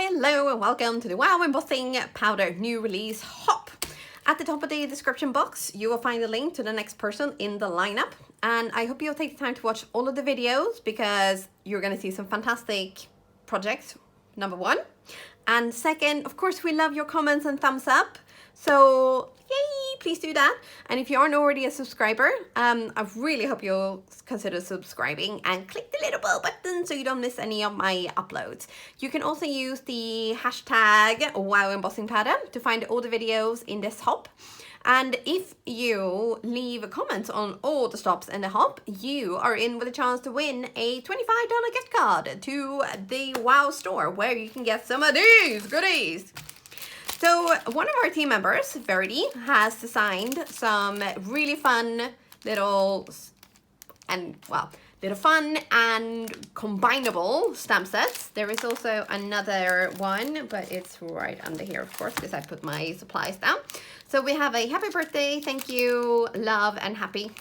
Hello and welcome to the Wow Embossing Powder new release hop. At the top of the description box you will find a link to the next person in the lineup, and I hope you'll take the time to watch all of the videos because you're going to see some fantastic projects, number one. And second, of course, we love your comments and thumbs up, so yay, please do that. And if you aren't already a subscriber, I really hope you'll consider subscribing and click the little bell button so you don't miss any of my uploads. You can also use the hashtag Wow Embossing Pad to find all the videos in this hop. And if you leave a comment on all the stops in the hop, you are in with a chance to win a $25 gift card to the Wow store where you can get some of these goodies. So one of our team members, Verity, has designed some really fun little and combinable stamp sets. There is also another one, but it's right under here, of course, because I put my supplies down. So we have a happy birthday, thank you, love, and happy.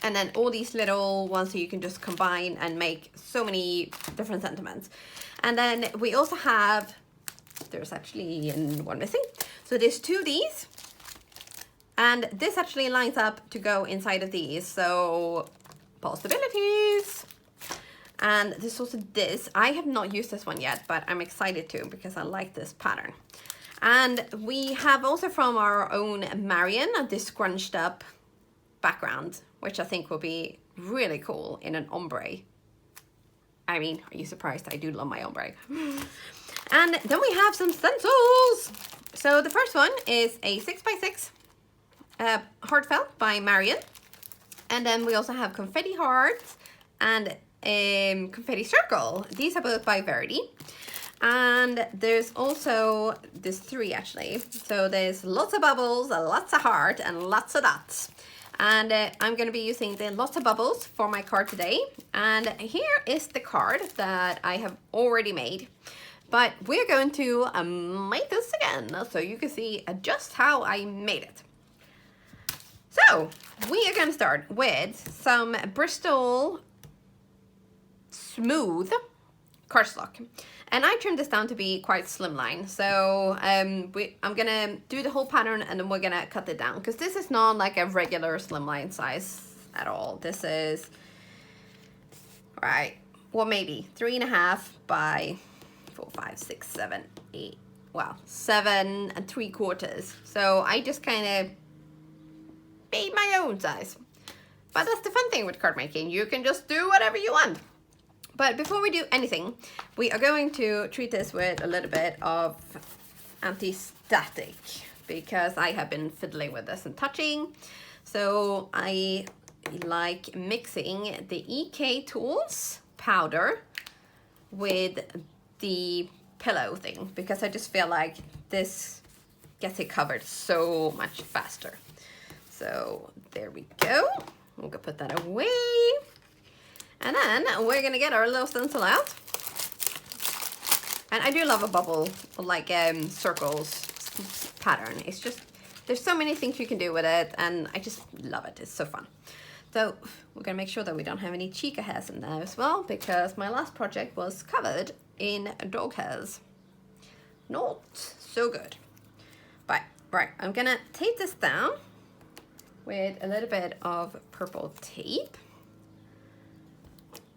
And then all these little ones so you can just combine and make so many different sentiments. And then we also have, there's actually one missing. So there's two of these. And this actually lines up to go inside of these. So possibilities. And there's also this. I have not used this one yet, but I'm excited to because I like this pattern. And we have also from our own Marion this scrunched up background, which I think will be really cool in an ombre. I mean, are you surprised? I do love my ombre. And then we have some stencils. So the first one is a 6x6 heartfelt by Marion. And then we also have confetti hearts and confetti circle. These are both by Verity. And there's also, there's three actually. So there's lots of bubbles, lots of heart, and lots of dots. And I'm going to be using the lots of bubbles for my card today. And here is the card that I have already made. But we're going to make this again so you can see just how I made it. So we are going to start with some Bristol Smooth cardstock. And I trimmed this down to be quite slimline. So I'm gonna do the whole pattern and then we're gonna cut it down because this is not like a regular slimline size at all. This is, right, well, maybe 3.5 by 4, 5, 6, 7, 8, well, 7 3/4. So I just kind of made my own size. But that's the fun thing with card making. You can just do whatever you want. But before we do anything, we are going to treat this with a little bit of anti-static because I have been fiddling with this and touching. So I like mixing the EK Tools powder with the pillow thing because I just feel like this gets it covered so much faster. So there we go. I'm gonna put that away. And then we're gonna get our little stencil out. And I do love a bubble, like circles pattern. It's just, there's so many things you can do with it and I just love it, it's so fun. So we're gonna make sure that we don't have any chica hairs in there as well because my last project was covered in dog hairs. Not so good. But right, I'm gonna tape this down with a little bit of purple tape.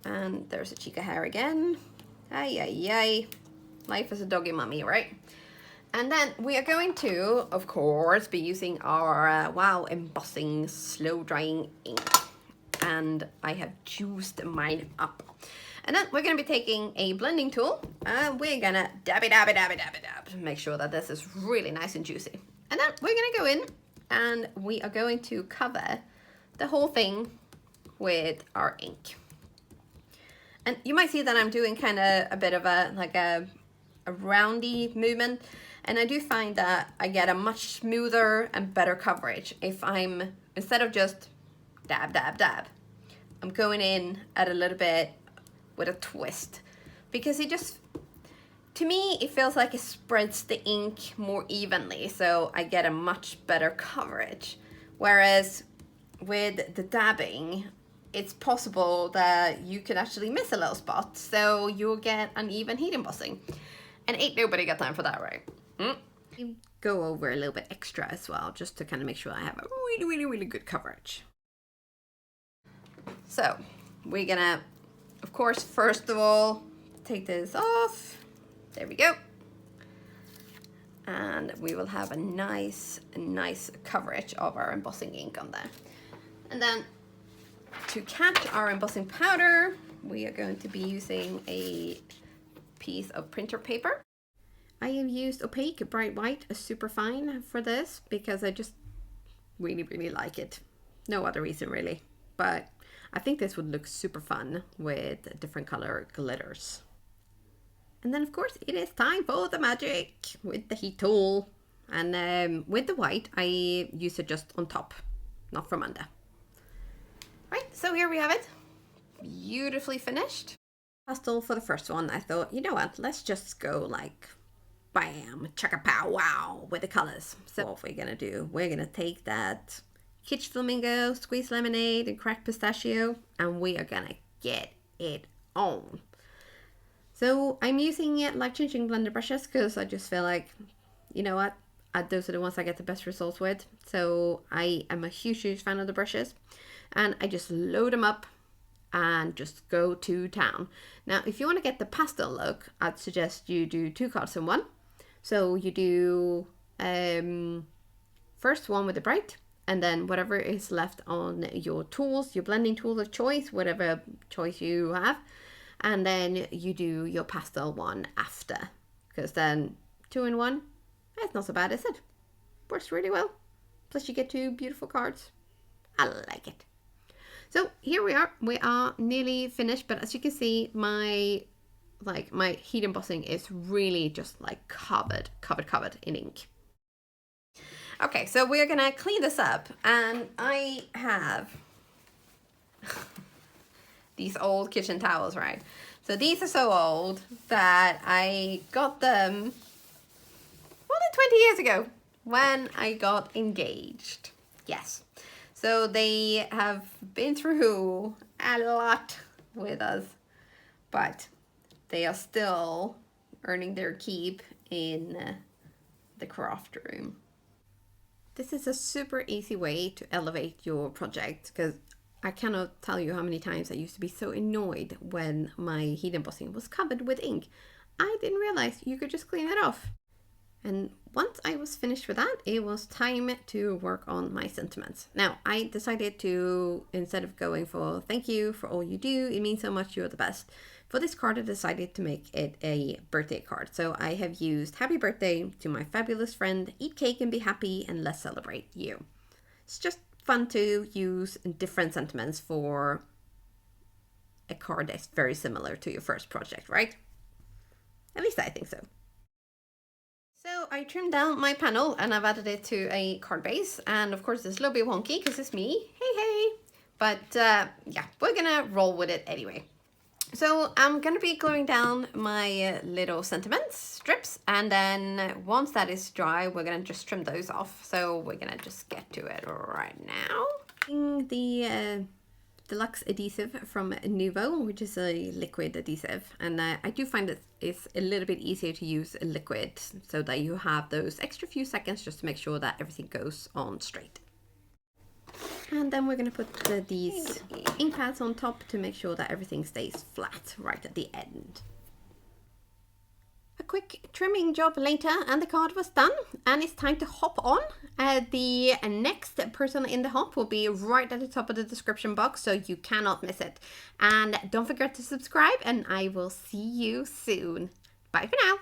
And there's a chica hair again. Ay, ay, ay. Life as a doggy mummy, right? And then we are going to, of course, be using our Wow Embossing Slow Drying ink. And I have juiced mine up. And then we're going to be taking a blending tool. And we're going to dab it, dab it, dab it, dab it, dab to make sure that this is really nice and juicy. And then we're going to go in and we are going to cover the whole thing with our ink. And you might see that I'm doing kind of a bit of a roundy movement. And I do find that I get a much smoother and better coverage if I'm, instead of just dab, dab, dab, I'm going in at a little bit with a twist. Because it just, to me, it feels like it spreads the ink more evenly. So I get a much better coverage. Whereas with the dabbing, it's possible that you could actually miss a little spot, so you'll get uneven heat embossing. And ain't nobody got time for that, right? Go over a little bit extra as well, just to kind of make sure I have a really, really, really good coverage. So we're gonna, of course, first of all, take this off. There we go. And we will have a nice coverage of our embossing ink on there. And then to catch our embossing powder, we are going to be using a piece of printer paper. I have used opaque bright white super fine for this because I just really, really like it. No other reason really, but I think this would look super fun with different color glitters. And then of course it is time for the magic with the heat tool. And with the white, I use it just on top, not from under. Right, so here we have it. Beautifully finished. Pastel for the first one, I thought, you know what, let's just go like bam, chaka pow wow with the colors. So what we're gonna do, we're gonna take that Kitsch Flamingo, Squeeze Lemonade, and Cracked Pistachio, and we are gonna get it on. So I'm using life-changing blender brushes because I just feel like, you know what, those are the ones I get the best results with. So I am a huge fan of the brushes, and I just load them up and just go to town. Now, if you want to get the pastel look, I'd suggest you do 2 cards in one. So you do first one with the bright, and then whatever is left on your tools, your blending tool of choice, whatever choice you have, and then you do your pastel one after, because then 2 in 1, it's not so bad, is it? Works really well. Plus you get 2 beautiful cards. I like it. So here we are nearly finished, but as you can see, my heat embossing is really just like covered in ink. Okay, so we're gonna clean this up, and I have these old kitchen towels, right? So these are so old that I got them more than 20 years ago when I got engaged. Yes. So they have been through a lot with us, but they are still earning their keep in the craft room. This is a super easy way to elevate your project, because I cannot tell you how many times I used to be so annoyed when my heat embossing was covered with ink. I didn't realize you could just clean it off. And once I was finished with that, it was time to work on my sentiments. Now, I decided to, instead of going for thank you for all you do, it means so much, you're the best. For this card, I decided to make it a birthday card. So I have used happy birthday to my fabulous friend, eat cake and be happy, and let's celebrate you. It's just fun to use different sentiments for a card that's very similar to your first project, right? At least I think so. So I trimmed down my panel and I've added it to a card base, and of course it's a little bit wonky because it's me, hey, but yeah, we're gonna roll with it anyway. So I'm gonna be gluing down my little sentiments strips, and then once that is dry, we're gonna just trim those off. So we're gonna just get to it right now. The deluxe adhesive from Nuvo, which is a liquid adhesive, and I do find that it's a little bit easier to use a liquid so that you have those extra few seconds just to make sure that everything goes on straight. And then we're going to put these ink pads on top to make sure that everything stays flat right at the end. A quick trimming job later and the card was done, and it's time to hop on. The next person in the hop will be right at the top of the description box, so you cannot miss it. And don't forget to subscribe, and I will see you soon. Bye for now.